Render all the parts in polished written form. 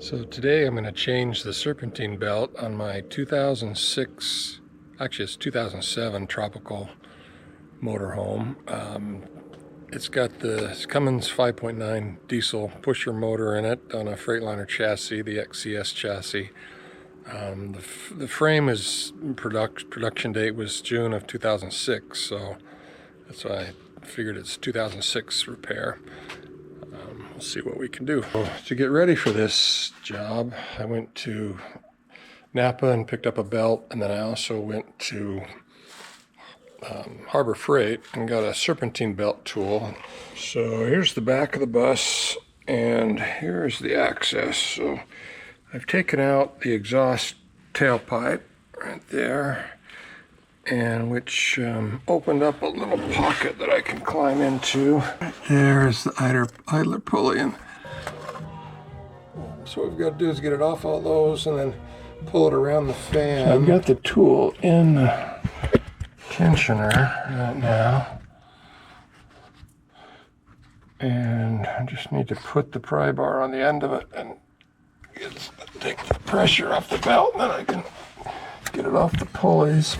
So today I'm going to change the Serpentine belt on my 2006, actually it's 2007 Tropical Motorhome. It's got the Cummins 5.9 diesel pusher motor in it on a Freightliner chassis, the XCS chassis. The frame is production date was June of 2006, so that's why I figured it's 2006 repair. We'll see what we can do. To get ready for this job, I went to Napa and picked up a belt, and then I also went to Harbor Freight and got a Serpentine belt tool. So here's the back of the bus, and here's the access. So I've taken out the exhaust tailpipe right there, and which opened up a little pocket that I can climb into. There's the idler pulley. So what we've got to do is get it off all those and then pull it around the fan. So I've got the tool in the tensioner right now, and I just need to put the pry bar on the end of it and take the pressure off the belt, and then I can get it off the pulleys.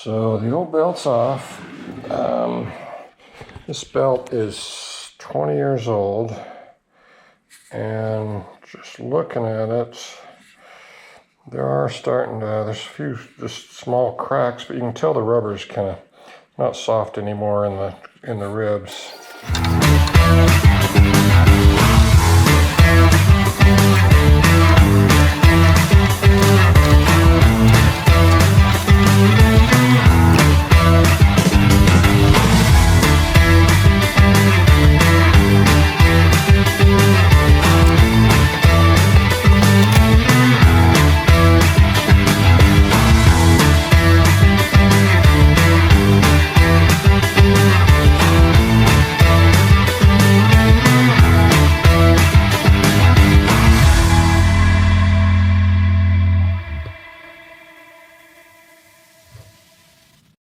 So the old belt's off. This belt is 20 years old, and just looking at it, there's a few just small cracks, but you can tell the rubber's kind of not soft anymore in the ribs.